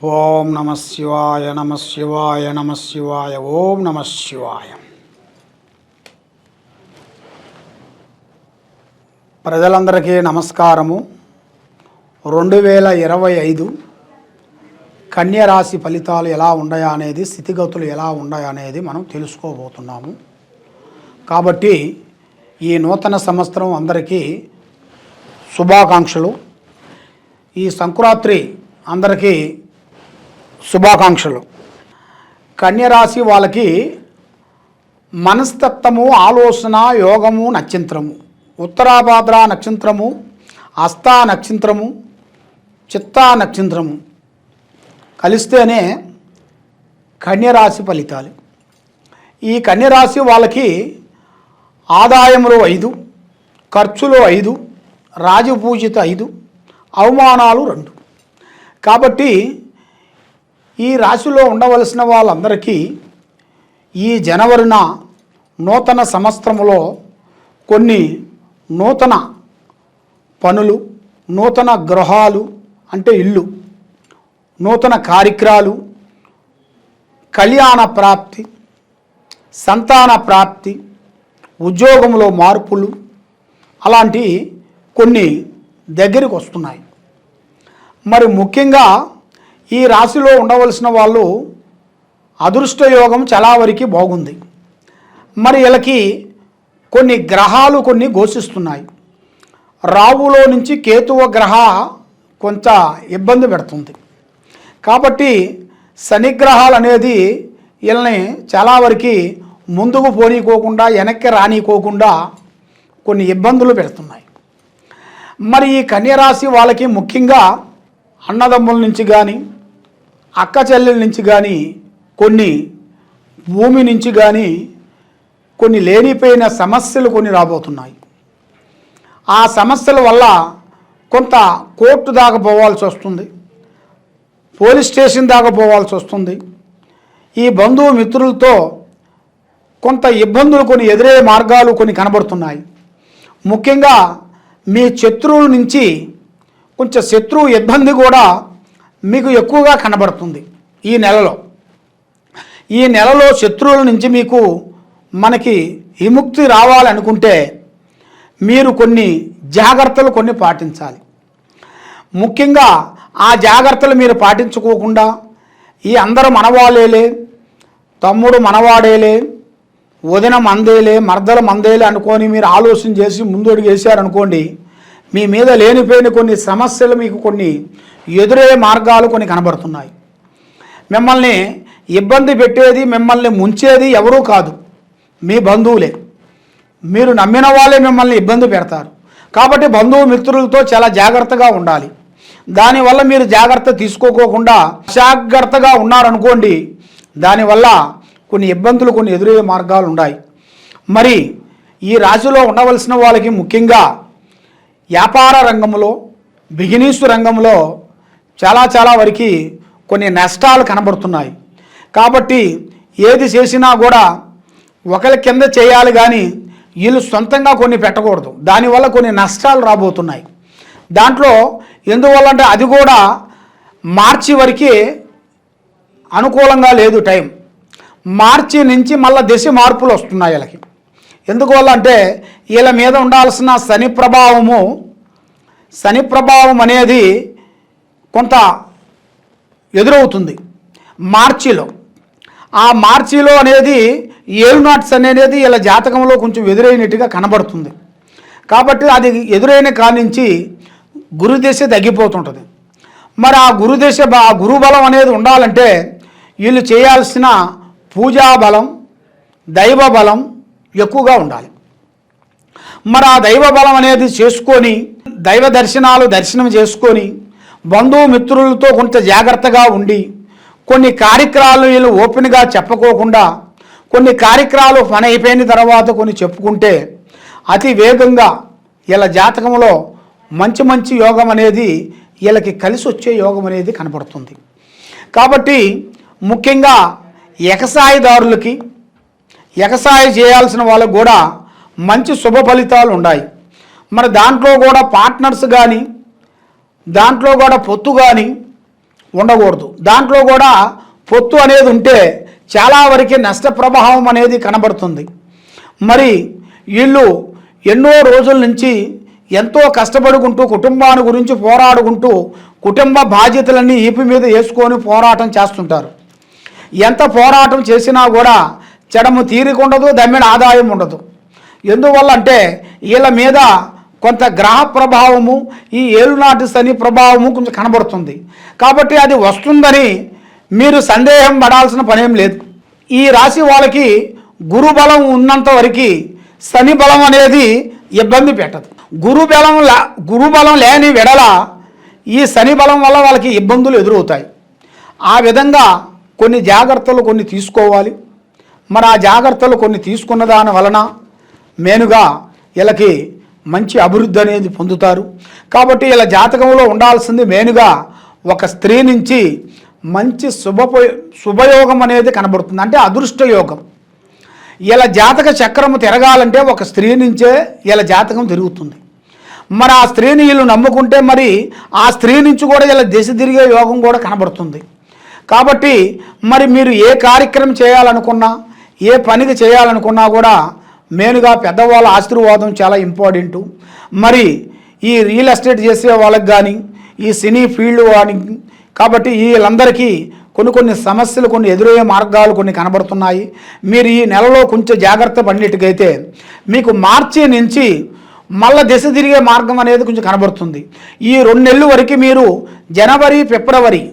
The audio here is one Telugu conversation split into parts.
ఓం నమ శివాయ నమ శివాయ నమ శివాయ ఓం నమ శివాయ. ప్రజలందరికీ నమస్కారము. 2025 కన్యరాశి ఫలితాలు ఎలా ఉన్నాయా అనేది, స్థితిగతులు ఎలా ఉన్నాయా అనేది మనం తెలుసుకోబోతున్నాము. కాబట్టి ఈ నూతన సంవత్సరం అందరికీ శుభాకాంక్షలు. ఈ సంక్రాంతి అందరికీ శుభాకాంక్షలు. కన్యరాశి వాళ్ళకి మనస్తత్వము, ఆలోచన, యోగము, నక్షత్రము, ఉత్తరాభాద్ర నక్షత్రము, హస్తా నక్షత్రము, చిత్తా నక్షత్రము కలిస్తేనే కన్యరాశి ఫలితాలు. ఈ కన్యరాశి వాళ్ళకి ఆదాయములు 5, ఖర్చులు 5, రాజపూజిత 5, అవమానాలు 2. కాబట్టి ఈ రాశిలో ఉండవలసిన వాళ్ళందరికీ ఈ జనవరిన నూతన సంవత్సరంలో కొన్ని నూతన పనులు, నూతన గృహాలు అంటే ఇల్లు, నూతన కార్యక్రమాలు, కళ్యాణ ప్రాప్తి, సంతాన ప్రాప్తి, ఉద్యోగంలో మార్పులు అలాంటి కొన్ని దగ్గరికి వస్తున్నాయి. మరి ముఖ్యంగా ఈ రాశిలో ఉండవలసిన వాళ్ళు అదృష్టయోగం చాలా వరకు బాగుంది. మరి వీళ్ళకి కొన్ని గ్రహాలు కొన్ని ఘోషిస్తున్నాయి. రావులో నుంచి కేతువ గ్రహ కొంత ఇబ్బంది పెడుతుంది. కాబట్టి శనిగ్రహాలు అనేది వీళ్ళని చాలా వరకు ముందుకు పోనీకోకుండా, వెనక్కి రానీకోకుండా కొన్ని ఇబ్బందులు పెడుతున్నాయి. మరి ఈ కన్యరాశి వాళ్ళకి ముఖ్యంగా అన్నదమ్ముల నుంచి కానీ, అక్క చెల్లెల నుంచి కానీ, కొన్ని భూమి నుంచి కానీ కొన్ని లేనిపోయిన సమస్యలు కొన్ని రాబోతున్నాయి. ఆ సమస్యల వల్ల కొంత కోర్టు దాకా పోవాల్సి వస్తుంది, పోలీస్ స్టేషన్ దాకా పోవాల్సి వస్తుంది. ఈ బంధువు మిత్రులతో కొంత ఇబ్బందులు కొన్ని ఎదురయ్యే మార్గాలు కొన్ని కనబడుతున్నాయి. ముఖ్యంగా మీ శత్రువుల నుంచి కొంచెం శత్రువు ఇబ్బంది కూడా మీకు ఎక్కువగా కనబడుతుంది. ఈ నెలలో శత్రువుల నుంచి మీకు మనకి విముక్తి రావాలనుకుంటే మీరు కొన్ని జాగ్రత్తలు కొన్ని పాటించాలి. ముఖ్యంగా ఆ జాగ్రత్తలు మీరు పాటించుకోకుండా ఈ అందరూ మనవాళ్ళేలే, తమ్ముడు మనవాడేలే, వదిన మందేలే, మర్దల మందేలే అనుకొని మీరు ఆలోచన చేసి ముందడుగు వేశారనుకోండి, మీ మీద లేనిపోయిన కొన్ని సమస్యలు మీకు కొన్ని ఎదురయ్యే మార్గాలు కొన్ని కనబడుతున్నాయి. మిమ్మల్ని ఇబ్బంది పెట్టేది, మిమ్మల్ని ముంచేది ఎవరూ కాదు, మీ బంధువులే. మీరు నమ్మిన వాళ్ళే మిమ్మల్ని ఇబ్బంది పెడతారు. కాబట్టి బంధువు మిత్రులతో చాలా జాగ్రత్తగా ఉండాలి. దానివల్ల మీరు జాగ్రత్త తీసుకోకుండా జాగ్రత్తగా ఉన్నారనుకోండి, దానివల్ల కొన్ని ఇబ్బందులు కొన్ని ఎదురయ్యే మార్గాలు ఉన్నాయి. మరి ఈ రాశిలో ఉండవలసిన వాళ్ళకి ముఖ్యంగా వ్యాపార రంగంలో, బిజినెస్ రంగంలో చాలా వరకు కొన్ని నష్టాలు కనబడుతున్నాయి. కాబట్టి ఏది చేసినా కూడా ఒకరి కింద చేయాలి కానీ వీళ్ళు సొంతంగా కొన్ని పెట్టకూడదు. దానివల్ల కొన్ని నష్టాలు రాబోతున్నాయి. దాంట్లో ఎందువల్లంటే అది కూడా మార్చి వరకే అనుకూలంగా లేదు టైం. మార్చి నుంచి మళ్ళీ దశ మార్పులు వస్తున్నాయి వీళ్ళకి. ఎందువల్ల అంటే వీళ్ళ మీద ఉండాల్సిన శని ప్రభావం అనేది కొంత ఎదురవుతుంది మార్చిలో. ఆ మార్చిలో అనేది ఏలునాట్స్ అనేది వీళ్ళ జాతకంలో కొంచెం ఎదురైనట్టుగా కనబడుతుంది. కాబట్టి అది ఎదురైన కానించి గురుదశ తగ్గిపోతుంటుంది. మరి ఆ గురుబలం అనేది ఉండాలంటే వీళ్ళు చేయాల్సిన పూజా బలం, దైవ బలం ఎక్కువగా ఉండాలి. మరి ఆ దైవ బలం అనేది చేసుకొని, దైవ దర్శనం చేసుకొని, బంధువు మిత్రులతో కొంత జాగ్రత్తగా ఉండి, కొన్ని కార్యక్రమాలు వీళ్ళు ఓపెన్గా చెప్పుకోకుండా, కొన్ని కార్యక్రమాలు పని అయిపోయిన తర్వాత కొన్ని చెప్పుకుంటే అతి వేగంగా వీళ్ళ జాతకంలో మంచి యోగం అనేది వీళ్ళకి కలిసి వచ్చే యోగం అనేది కనపడుతుంది. కాబట్టి ముఖ్యంగా ఎగసాయదారులకి, ఎగసాయం చేయాల్సిన వాళ్ళకు కూడా మంచి శుభ ఫలితాలు ఉన్నాయి. మరి దాంట్లో కూడా పార్ట్నర్స్ కానీ, దాంట్లో కూడా పొత్తు కానీ ఉండకూడదు. దాంట్లో కూడా పొత్తు అనేది ఉంటే చాలా వరకు నష్ట ప్రభావం అనేది కనబడుతుంది. మరి వీళ్ళు ఎన్నో రోజుల నుంచి ఎంతో కష్టపడుకుంటూ కుటుంబాన్ని గురించి పోరాడుకుంటూ కుటుంబ బాధ్యతలన్నీ ఈపి మీద వేసుకొని పోరాటం చేస్తుంటారు. ఎంత పోరాటం చేసినా కూడా చెడము తీరికుండదు, దమ్మిన ఆదాయం ఉండదు. ఎందువల్ల అంటే వీళ్ళ మీద కొంత గ్రహ ప్రభావము, ఈ ఏలునాటి శని ప్రభావము కొంచెం కనబడుతుంది. కాబట్టి అది వస్తుందని మీరు సందేహం పడాల్సిన పనేం లేదు. ఈ రాశి వాళ్ళకి గురుబలం ఉన్నంత వరకు శని బలం అనేది ఇబ్బంది పెట్టదు. గురుబలం లేని వెడల ఈ శని బలం వల్ల వాళ్ళకి ఇబ్బందులు ఎదురవుతాయి. ఆ విధంగా కొన్ని జాగ్రత్తలు కొన్ని తీసుకోవాలి. మరి ఆ జాగ్రత్తలు కొన్ని తీసుకున్న దాని వలన మేనుగా వీళ్ళకి మంచి అభివృద్ధి అనేది పొందుతారు. కాబట్టి ఇలా జాతకంలో ఉండాల్సింది మేనుగా ఒక స్త్రీ నుంచి మంచి శుభయోగం అనేది కనబడుతుంది, అంటే అదృష్ట యోగం. ఇలా జాతక చక్రము తిరగాలంటే ఒక స్త్రీ నుంచే ఇలా జాతకం తిరుగుతుంది. మరి ఆ స్త్రీని వీళ్ళు నమ్ముకుంటే మరి ఆ స్త్రీ నుంచి కూడా ఇలా దిశ తిరిగే యోగం కూడా కనబడుతుంది. కాబట్టి మరి మీరు ఏ కార్యక్రమం చేయాలనుకున్నా, ఏ పనికి చేయాలనుకున్నా కూడా మెయిన్గా పెద్దవాళ్ళ ఆశీర్వాదం చాలా ఇంపార్టెంటు. మరి ఈ రియల్ ఎస్టేట్ చేసే వాళ్ళకి కానీ, ఈ సినీ ఫీల్డ్ కానీ, కాబట్టి వీళ్ళందరికీ కొన్ని సమస్యలు, కొన్ని ఎదురయ్యే మార్గాలు కొన్ని కనబడుతున్నాయి. మీరు ఈ నెలలో కొంచెం జాగ్రత్త పడినట్టుగైతే మీకు మార్చి నుంచి మళ్ళీ దిశ తిరిగే మార్గం అనేది కొంచెం కనబడుతుంది. ఈ 2 నెలల వరకు మీరు జనవరి, ఫిబ్రవరి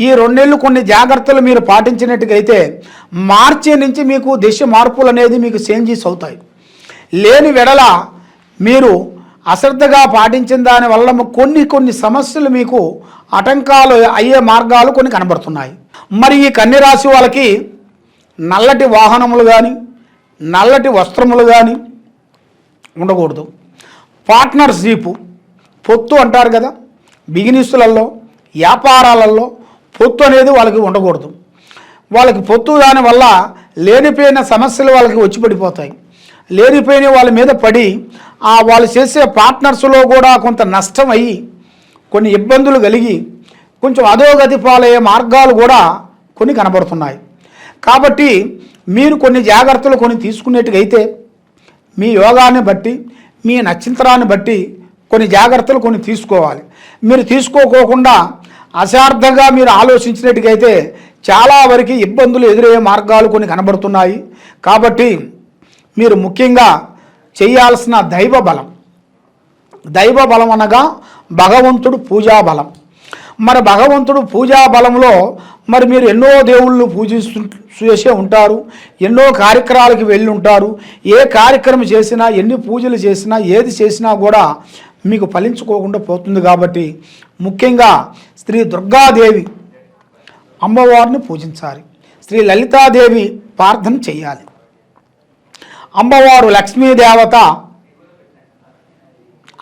ఈ 2 నెలలు కొన్ని జాగ్రత్తలు మీరు పాటించినట్టుగైతే మార్చి నుంచి మీకు దిశ మార్పులు అనేది మీకు చేంజెస్ అవుతాయి. లేని వెడల మీరు అశ్రద్ధగా పాటించిన దానివల్ల కొన్ని సమస్యలు మీకు ఆటంకాలు అయ్యే మార్గాలు కొన్ని కనబడుతున్నాయి. మరి ఈ కన్య రాశి వాళ్ళకి నల్లటి వాహనములు కానీ, నల్లటి వస్త్రములు కానీ ఉండకూడదు. పార్ట్నర్షిప్, పొత్తు అంటారు కదా, బిజినెస్లలో, వ్యాపారాలలో పొత్తు అనేది వాళ్ళకి ఉండకూడదు. వాళ్ళకి పొత్తు దానివల్ల లేనిపోయిన సమస్యలు వాళ్ళకి వచ్చి పడిపోతాయి. లేనిపోయిన వాళ్ళ మీద పడి వాళ్ళు చేసే పార్ట్నర్స్లో కూడా కొంత నష్టం అయ్యి కొన్ని ఇబ్బందులు కలిగి కొంచెం అధోగతి పాలయ్యే మార్గాలు కూడా కొన్ని కనబడుతున్నాయి. కాబట్టి మీరు కొన్ని జాగ్రత్తలు కొన్ని తీసుకునేట్టుగైతే మీ యోగాన్ని బట్టి, మీ నక్షత్రాన్ని బట్టి కొన్ని జాగ్రత్తలు కొన్ని తీసుకోవాలి. మీరు తీసుకోకుండా అశార్థంగా మీరు ఆలోచించినట్టుగైతే చాలా వరకు ఇబ్బందులు ఎదురయ్యే మార్గాలు కొన్ని కనబడుతున్నాయి. కాబట్టి మీరు ముఖ్యంగా చేయాల్సిన దైవ బలం అనగా భగవంతుడు పూజా బలం. మరి భగవంతుడు పూజా బలంలో మరి మీరు ఎన్నో దేవుళ్ళు చేసే ఉంటారు, ఎన్నో కార్యక్రమాలకు వెళ్ళి ఉంటారు. ఏ కార్యక్రమం చేసినా, ఎన్ని పూజలు చేసినా, ఏది చేసినా కూడా మీకు ఫలించుకోకుండా పోతుంది. కాబట్టి ముఖ్యంగా శ్రీ దుర్గాదేవి అమ్మవారిని పూజించాలి, శ్రీ లలితాదేవి ప్రార్థన చేయాలి, అమ్మవారు లక్ష్మీదేవత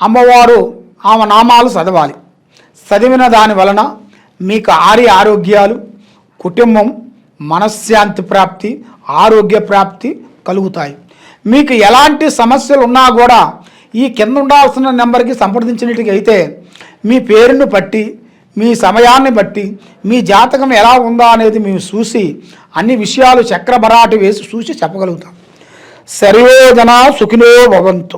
అమ్మవారు ఆమె నామాలు చదవాలి. చదివిన దాని వలన మీకు ఆరోగ్యాలు, కుటుంబం, మనశ్శాంతి ప్రాప్తి, ఆరోగ్య ప్రాప్తి కలుగుతాయి. మీకు ఎలాంటి సమస్యలు ఉన్నా కూడా ఈ కింద ఉండాల్సిన నెంబర్కి సంప్రదించినట్టుగైతే మీ పేరును బట్టి, మీ సమయాన్ని బట్టి, మీ జాతకం ఎలా ఉందా అనేది మేము చూసి అన్ని విషయాలు చక్రబరాటు వేసి చూసి చెప్పగలుగుతాం. సర్వే జనా సుఖినో భవంతు.